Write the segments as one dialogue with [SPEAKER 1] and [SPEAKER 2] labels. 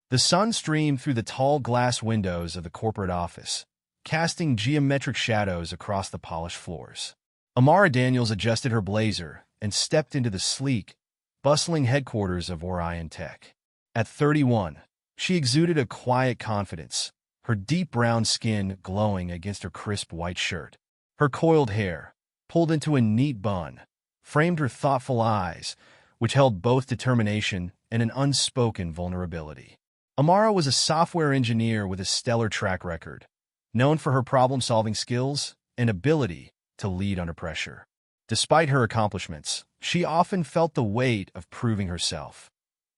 [SPEAKER 1] The sun streamed through the tall glass windows of the corporate office, casting geometric shadows across the polished floors. Amara Daniels adjusted her blazer and stepped into the sleek, bustling headquarters of Orion Tech. At 31, she exuded a quiet confidence, her deep brown skin glowing against her crisp white shirt. Her coiled hair, pulled into a neat bun, framed her thoughtful eyes, which held both determination and an unspoken vulnerability. Amara was a software engineer with a stellar track record, known for her problem-solving skills and ability to lead under pressure. Despite her accomplishments, she often felt the weight of proving herself,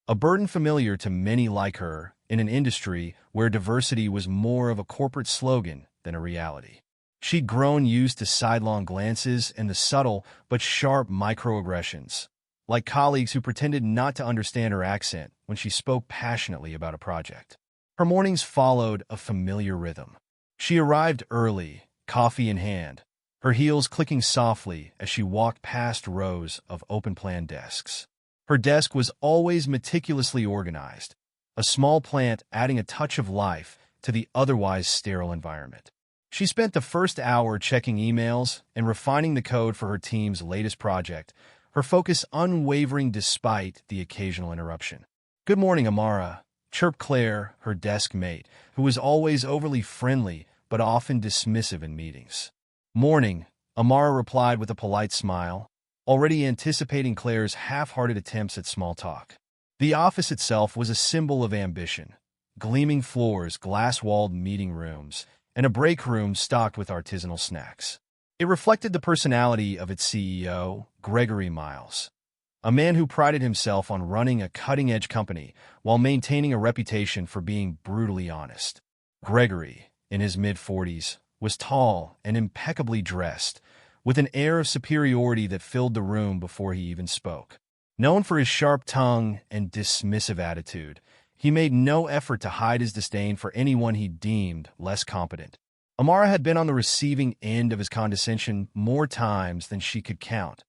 [SPEAKER 1] a burden familiar to many like her in an industry where diversity was more of a corporate slogan than a reality. She'd grown used to sidelong glances and the subtle but sharp microaggressions, like colleagues who pretended not to understand her accent when she spoke passionately about a project. Her mornings followed a familiar rhythm. She arrived early, coffee in hand, her heels clicking softly as she walked past rows of open-plan desks. Her desk was always meticulously organized, a small plant adding a touch of life to the otherwise sterile environment. She spent the first hour checking emails and refining the code for her team's latest project, her focus unwavering despite the occasional interruption. "Good morning, Amara," chirped Claire, her desk mate, who was always overly friendly but often dismissive in meetings. "Morning," Amara replied with a polite smile, already anticipating Claire's half-hearted attempts at small talk. The office itself was a symbol of ambition: gleaming floors, glass-walled meeting rooms, and a break room stocked with artisanal snacks. It reflected the personality of its CEO, Gregory Miles, a man who prided himself on running a cutting-edge company while maintaining a reputation for being brutally honest. Gregory, in his mid-40s, was tall and impeccably dressed, with an air of superiority that filled the room before he even spoke. Known for his sharp tongue and dismissive attitude, he made no effort to hide his disdain for anyone he deemed less competent. Amara had been on the receiving end of his condescension more times than she could count,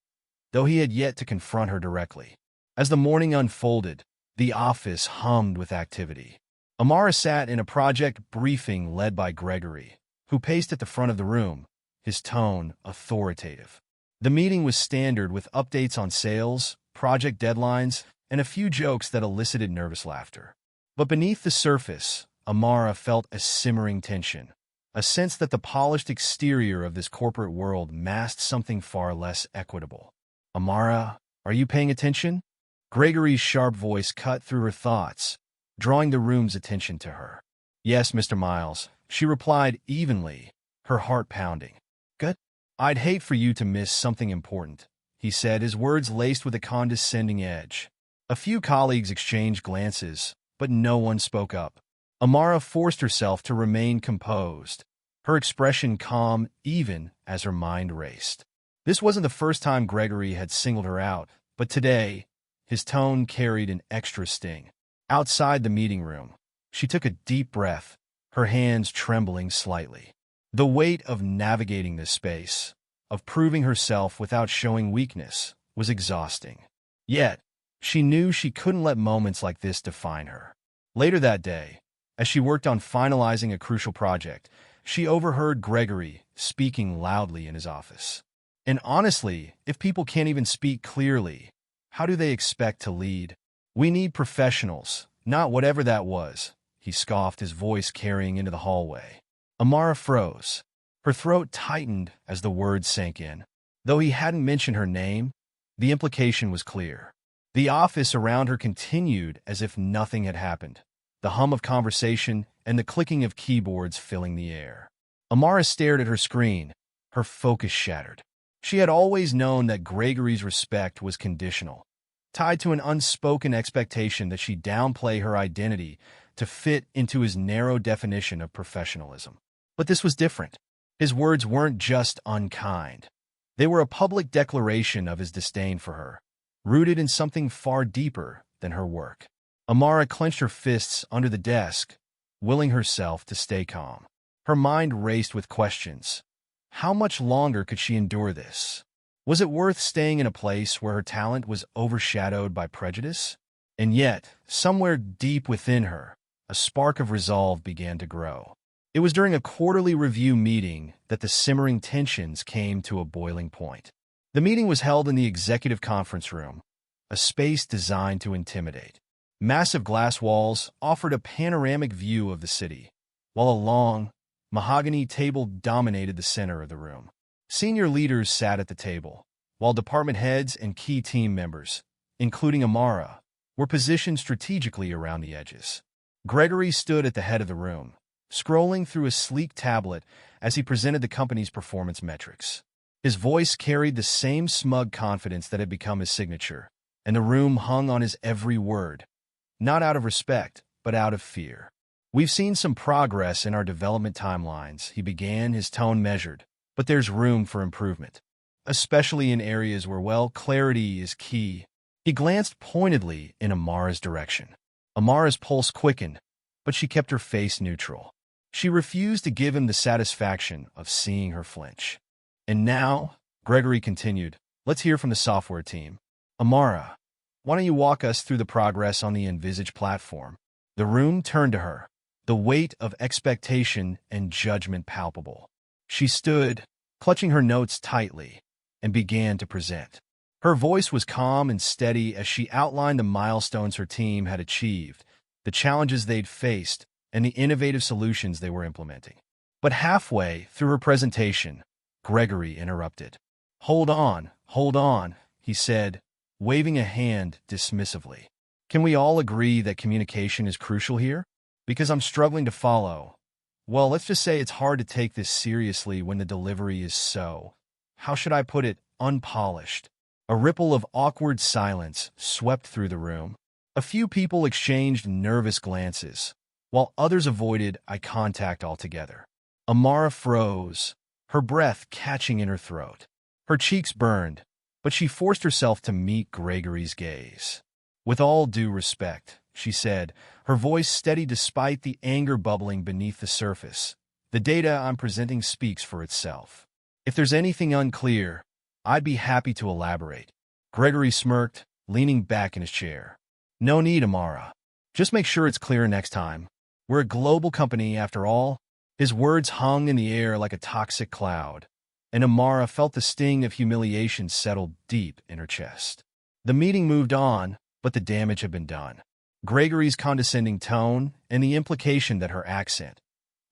[SPEAKER 1] though he had yet to confront her directly. As the morning unfolded, the office hummed with activity. Amara sat in a project briefing led by Gregory, who paced at the front of the room, his tone authoritative. The meeting was standard, with updates on sales, project deadlines, and a few jokes that elicited nervous laughter. But beneath the surface, Amara felt a simmering tension, a sense that the polished exterior of this corporate world masked something far less equitable. "Amara, are you paying attention?" Gregory's sharp voice cut through her thoughts, drawing the room's attention to her. "Yes, Mr. Miles," she replied evenly, her heart pounding. "Good. I'd hate for you to miss something important," he said, his words laced with a condescending edge. A few colleagues exchanged glances, but no one spoke up. Amara forced herself to remain composed, her expression calm even as her mind raced. This wasn't the first time Gregory had singled her out, but today, his tone carried an extra sting. Outside the meeting room, she took a deep breath, her hands trembling slightly. The weight of navigating this space, of proving herself without showing weakness, was exhausting. Yet, she knew she couldn't let moments like this define her. Later that day, as she worked on finalizing a crucial project, she overheard Gregory speaking loudly in his office. "And honestly, if people can't even speak clearly, how do they expect to lead? We need professionals, not whatever that was," he scoffed, his voice carrying into the hallway. Amara froze. Her throat tightened as the words sank in. Though he hadn't mentioned her name, the implication was clear. The office around her continued as if nothing had happened, the hum of conversation and the clicking of keyboards filling the air. Amara stared at her screen, her focus shattered. She had always known that Gregory's respect was conditional, tied to an unspoken expectation that she downplay her identity to fit into his narrow definition of professionalism. But this was different. His words weren't just unkind. They were a public declaration of his disdain for her, rooted in something far deeper than her work. Amara clenched her fists under the desk, willing herself to stay calm. Her mind raced with questions. How much longer could she endure this? Was it worth staying in a place where her talent was overshadowed by prejudice? And yet, somewhere deep within her, a spark of resolve began to grow. It was during a quarterly review meeting that the simmering tensions came to a boiling point. The meeting was held in the executive conference room, a space designed to intimidate. Massive glass walls offered a panoramic view of the city, while a long, mahogany table dominated the center of the room. Senior leaders sat at the table, while department heads and key team members, including Amara, were positioned strategically around the edges. Gregory stood at the head of the room, scrolling through a sleek tablet as he presented the company's performance metrics. His voice carried the same smug confidence that had become his signature, and the room hung on his every word, not out of respect, but out of fear. "We've seen some progress in our development timelines," he began, his tone measured, "but there's room for improvement, especially in areas where, well, clarity is key." He glanced pointedly in Amara's direction. Amara's pulse quickened, but she kept her face neutral. She refused to give him the satisfaction of seeing her flinch. "And now," Gregory continued, "let's hear from the software team. Amara, why don't you walk us through the progress on the Envisage platform?" The room turned to her, the weight of expectation and judgment palpable. She stood, clutching her notes tightly, and began to present. Her voice was calm and steady as she outlined the milestones her team had achieved, the challenges they'd faced, and the innovative solutions they were implementing. But halfway through her presentation, Gregory interrupted. Hold on," he said, waving a hand dismissively. "Can we all agree that communication is crucial here? Because I'm struggling to follow. Well, let's just say it's hard to take this seriously when the delivery is so, how should I put it, unpolished." A ripple of awkward silence swept through the room. A few people exchanged nervous glances, while others avoided eye contact altogether. Amara froze, her breath catching in her throat. Her cheeks burned, but she forced herself to meet Gregory's gaze. "With all due respect," she said, her voice steady despite the anger bubbling beneath the surface, "the data I'm presenting speaks for itself. If there's anything unclear, I'd be happy to elaborate." Gregory smirked, leaning back in his chair. "No need, Amara. Just make sure it's clear next time. We're a global company, after all." His words hung in the air like a toxic cloud, and Amara felt the sting of humiliation settle deep in her chest. The meeting moved on, but the damage had been done. Gregory's condescending tone and the implication that her accent,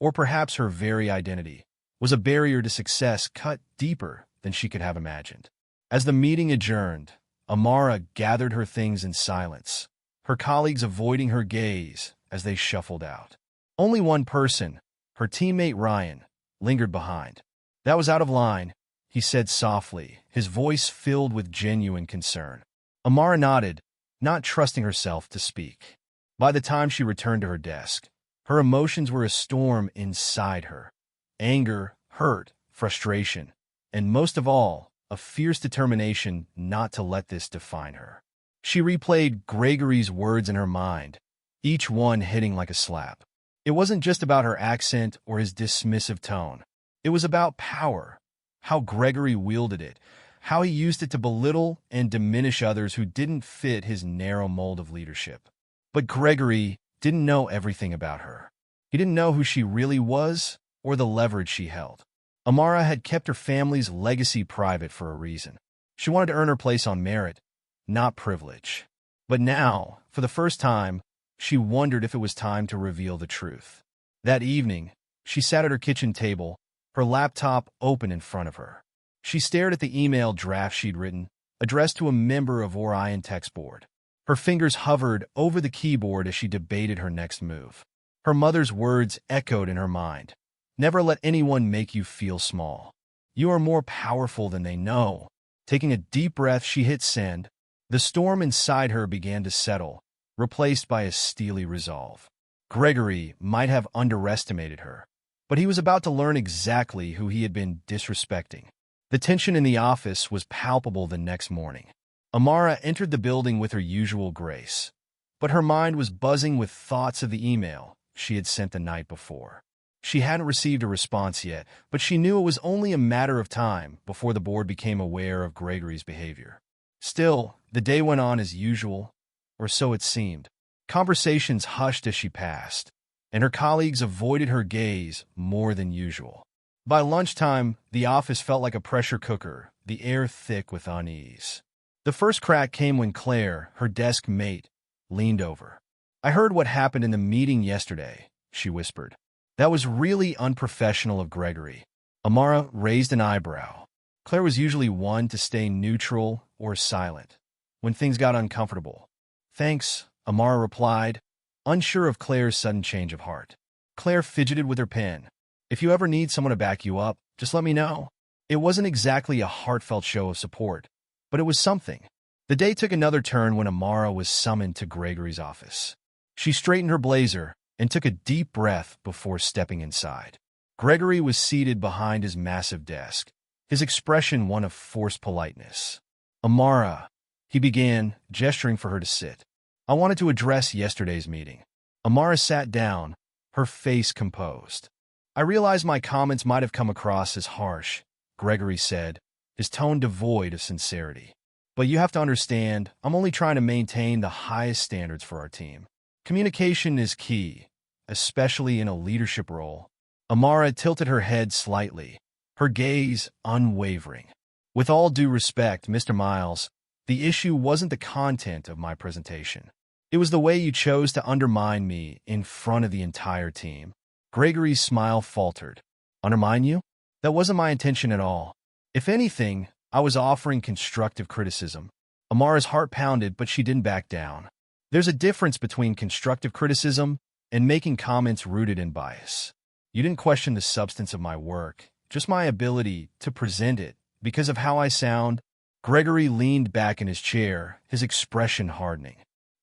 [SPEAKER 1] or perhaps her very identity, was a barrier to success cut deeper than she could have imagined. As the meeting adjourned, Amara gathered her things in silence, her colleagues avoiding her gaze as they shuffled out. Only one person, her teammate Ryan, lingered behind. "That was out of line," he said softly, his voice filled with genuine concern. Amara nodded, not trusting herself to speak. By the time she returned to her desk, her emotions were a storm inside her. Anger, hurt, frustration, and most of all, a fierce determination not to let this define her. She replayed Gregory's words in her mind, each one hitting like a slap. It wasn't just about her accent or his dismissive tone. It was about power, how Gregory wielded it, how he used it to belittle and diminish others who didn't fit his narrow mold of leadership. But Gregory didn't know everything about her. He didn't know who she really was or the leverage she held. Amara had kept her family's legacy private for a reason. She wanted to earn her place on merit, not privilege. But now, for the first time, she wondered if it was time to reveal the truth. That evening, she sat at her kitchen table, her laptop open in front of her. She stared at the email draft she'd written, addressed to a member of Orion Tech's board. Her fingers hovered over the keyboard as she debated her next move. Her mother's words echoed in her mind. "Never let anyone make you feel small. You are more powerful than they know." Taking a deep breath, she hit send. The storm inside her began to settle, replaced by a steely resolve. Gregory might have underestimated her, but he was about to learn exactly who he had been disrespecting. The tension in the office was palpable the next morning. Amara entered the building with her usual grace, but her mind was buzzing with thoughts of the email she had sent the night before. She hadn't received a response yet, but she knew it was only a matter of time before the board became aware of Gregory's behavior. Still, the day went on as usual, or so it seemed. Conversations hushed as she passed, and her colleagues avoided her gaze more than usual. By lunchtime, the office felt like a pressure cooker, the air thick with unease. The first crack came when Claire, her desk mate, leaned over. "I heard what happened in the meeting yesterday," she whispered. "That was really unprofessional of Gregory." Amara raised an eyebrow. Claire was usually one to stay neutral or silent when things got uncomfortable. "Thanks," Amara replied, unsure of Claire's sudden change of heart. Claire fidgeted with her pen. "If you ever need someone to back you up, just let me know." It wasn't exactly a heartfelt show of support, but it was something. The day took another turn when Amara was summoned to Gregory's office. She straightened her blazer and took a deep breath before stepping inside. Gregory was seated behind his massive desk, his expression one of forced politeness. "Amara," he began, gesturing for her to sit. "I wanted to address yesterday's meeting." Amara sat down, her face composed. "I realize my comments might have come across as harsh," Gregory said, his tone devoid of sincerity. "But you have to understand, I'm only trying to maintain the highest standards for our team. Communication is key, especially in a leadership role." Amara tilted her head slightly, her gaze unwavering. "With all due respect, Mr. Miles, the issue wasn't the content of my presentation. It was the way you chose to undermine me in front of the entire team." Gregory's smile faltered. "Undermine you? That wasn't my intention at all. If anything, I was offering constructive criticism." Amara's heart pounded, but she didn't back down. "There's a difference between constructive criticism and making comments rooted in bias. You didn't question the substance of my work, just my ability to present it because of how I sound." Gregory leaned back in his chair, his expression hardening.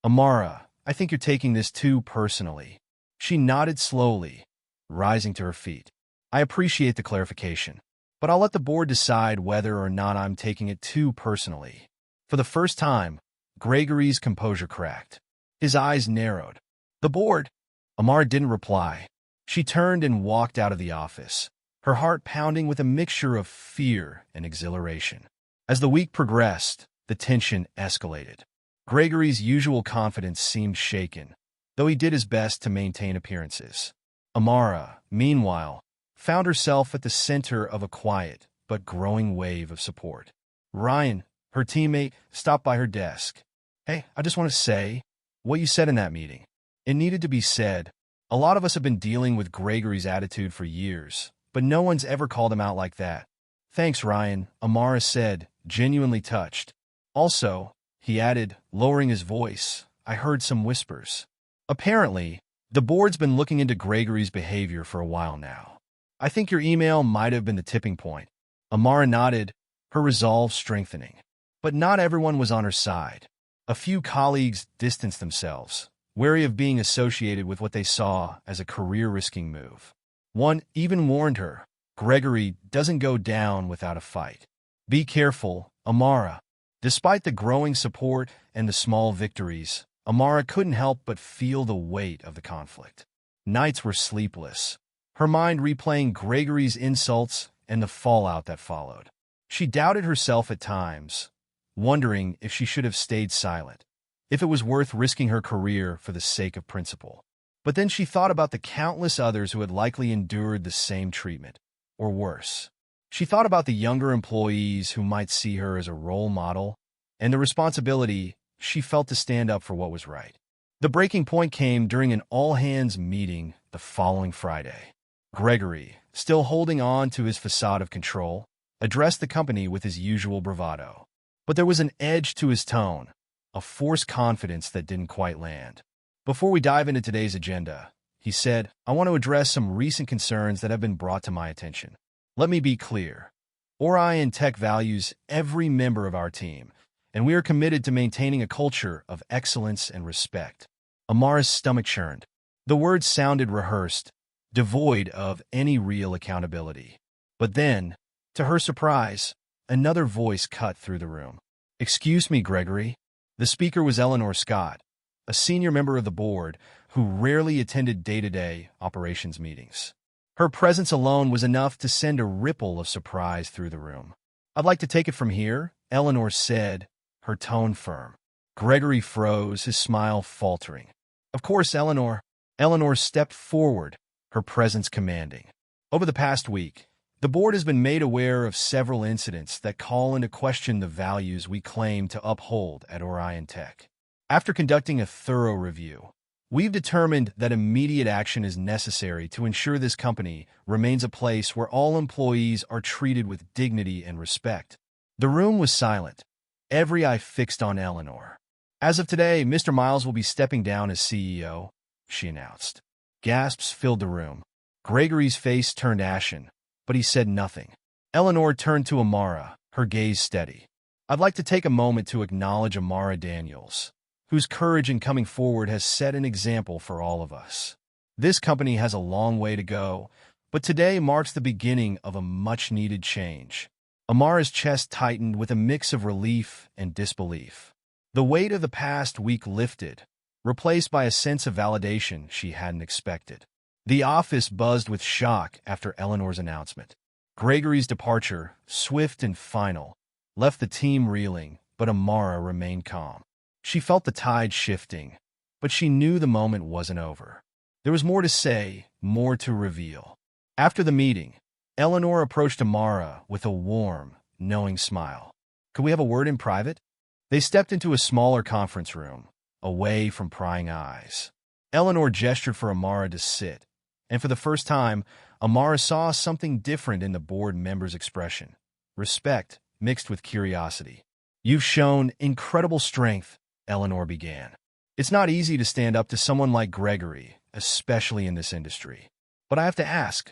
[SPEAKER 1] "Amara, I think you're taking this too personally." She nodded slowly, rising to her feet. "I appreciate the clarification, but I'll let the board decide whether or not I'm taking it too personally." For the first time, Gregory's composure cracked. His eyes narrowed. "The board?" Amara didn't reply. She turned and walked out of the office, her heart pounding with a mixture of fear and exhilaration. As the week progressed, the tension escalated. Gregory's usual confidence seemed shaken, though he did his best to maintain appearances. Amara, meanwhile, found herself at the center of a quiet but growing wave of support. Ryan, her teammate, stopped by her desk. "Hey, I just want to say what you said in that meeting. It needed to be said. A lot of us have been dealing with Gregory's attitude for years, but no one's ever called him out like that." "Thanks, Ryan," Amara said, genuinely touched. "Also," he added, lowering his voice, "I heard some whispers." Apparently, the board's been looking into Gregory's behavior for a while now. "I think your email might have been the tipping point." Amara nodded, her resolve strengthening. But not everyone was on her side. A few colleagues distanced themselves, wary of being associated with what they saw as a career-risking move. One even warned her, "Gregory doesn't go down without a fight. Be careful, Amara." Despite the growing support and the small victories, Amara couldn't help but feel the weight of the conflict. Nights were sleepless, her mind replaying Gregory's insults and the fallout that followed. She doubted herself at times, wondering if she should have stayed silent, if it was worth risking her career for the sake of principle. But then she thought about the countless others who had likely endured the same treatment, or worse. She thought about the younger employees who might see her as a role model, and the responsibility she felt to stand up for what was right. The breaking point came during an all-hands meeting the following Friday. Gregory, still holding on to his facade of control, addressed the company with his usual bravado. But there was an edge to his tone, a forced confidence that didn't quite land. "Before we dive into today's agenda," he said, "I want to address some recent concerns that have been brought to my attention. Let me be clear. Orion Tech values every member of our team, and we are committed to maintaining a culture of excellence and respect." Amara's stomach churned. The words sounded rehearsed, devoid of any real accountability. But then, to her surprise, another voice cut through the room. "Excuse me, Gregory." The speaker was Eleanor Scott, a senior member of the board who rarely attended day-to-day operations meetings. Her presence alone was enough to send a ripple of surprise through the room. "I'd like to take it from here," Eleanor said, her tone firm. Gregory froze, his smile faltering. Of course, Eleanor. Eleanor stepped forward, her presence commanding. Over the past week, the board has been made aware of several incidents that call into question the values we claim to uphold at Orion Tech. After conducting a thorough review, we've determined that immediate action is necessary to ensure this company remains a place where all employees are treated with dignity and respect. The room was silent, every eye fixed on Eleanor. As of today, Mr. Miles will be stepping down as CEO, she announced. Gasps filled the room. Gregory's face turned ashen, but he said nothing. Eleanor turned to Amara, her gaze steady. I'd like to take a moment to acknowledge Amara Daniels, whose courage in coming forward has set an example for all of us. This company has a long way to go, but today marks the beginning of a much-needed change. Amara's chest tightened with a mix of relief and disbelief. The weight of the past week lifted, replaced by a sense of validation she hadn't expected. The office buzzed with shock after Eleanor's announcement. Gregory's departure, swift and final, left the team reeling, but Amara remained calm. She felt the tide shifting, but she knew the moment wasn't over. There was more to say, more to reveal. After the meeting, Eleanor approached Amara with a warm, knowing smile. Could we have a word in private? They stepped into a smaller conference room, away from prying eyes. Eleanor gestured for Amara to sit, and for the first time, Amara saw something different in the board member's expression. Respect mixed with curiosity. You've shown incredible strength, Eleanor began. It's not easy to stand up to someone like Gregory, especially in this industry. But I have to ask,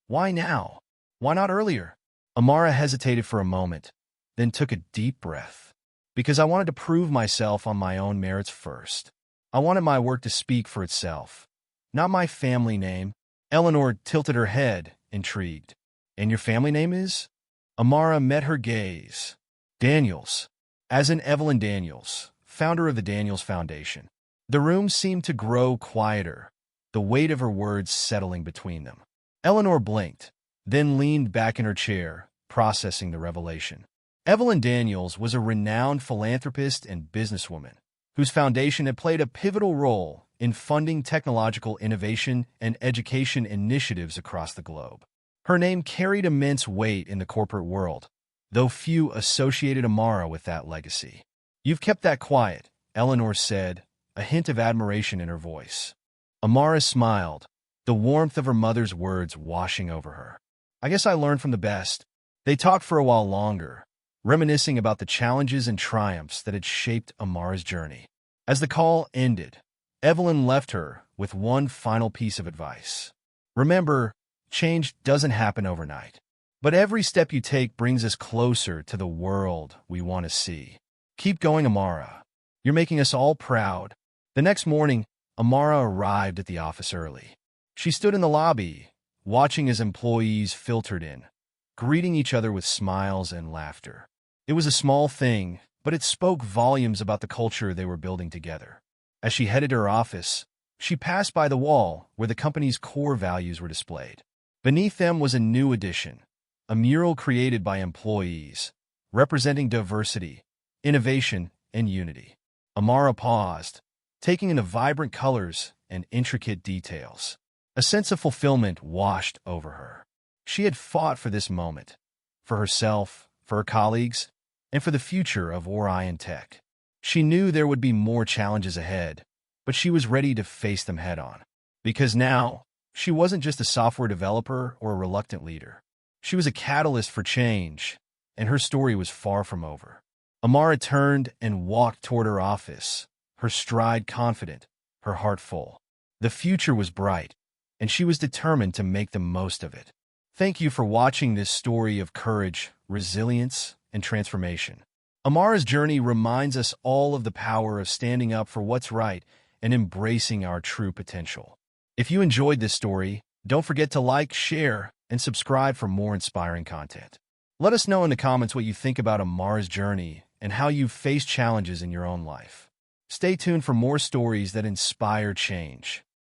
[SPEAKER 1] why now? Why not earlier? Amara hesitated for a moment, then took a deep breath. Because I wanted to prove myself on my own merits first. I wanted my work to speak for itself, not my family name. Eleanor tilted her head, intrigued. And your family name is? Amara met her gaze. Daniels, as in Evelyn Daniels, founder of the Daniels Foundation. The room seemed to grow quieter, the weight of her words settling between them. Eleanor blinked, then leaned back in her chair, processing the revelation. Evelyn Daniels was a renowned philanthropist and businesswoman whose foundation had played a pivotal role in funding technological innovation and education initiatives across the globe. Her name carried immense weight in the corporate world, though few associated Amara with that legacy. You've kept that quiet, Eleanor said, a hint of admiration in her voice. Amara smiled, the warmth of her mother's words washing over her. I guess I learned from the best. They talked for a while longer, reminiscing about the challenges and triumphs that had shaped Amara's journey. As the call ended, Evelyn left her with one final piece of advice. Remember, change doesn't happen overnight, but every step you take brings us closer to the world we want to see. Keep going, Amara. You're making us all proud. The next morning, Amara arrived at the office early. She stood in the lobby, watching as employees filtered in, greeting each other with smiles and laughter. It was a small thing, but it spoke volumes about the culture they were building together. As she headed to her office, she passed by the wall where the company's core values were displayed. Beneath them was a new addition, a mural created by employees, representing diversity, innovation, and unity. Amara paused, taking in the vibrant colors and intricate details. A sense of fulfillment washed over her. She had fought for this moment, for herself, for her colleagues, and for the future of Orion Tech. She knew there would be more challenges ahead, but she was ready to face them head-on. Because now, she wasn't just a software developer or a reluctant leader. She was a catalyst for change, and her story was far from over. Amara turned and walked toward her office, her stride confident, her heart full. The future was bright, and she was determined to make the most of it. Thank you for watching this story of courage, resilience, and transformation. Amara's journey reminds us all of the power of standing up for what's right and embracing our true potential. If you enjoyed this story, don't forget to like, share, and subscribe for more inspiring content. Let us know in the comments what you think about Amara's journey and how you've faced challenges in your own life. Stay tuned for more stories that inspire change.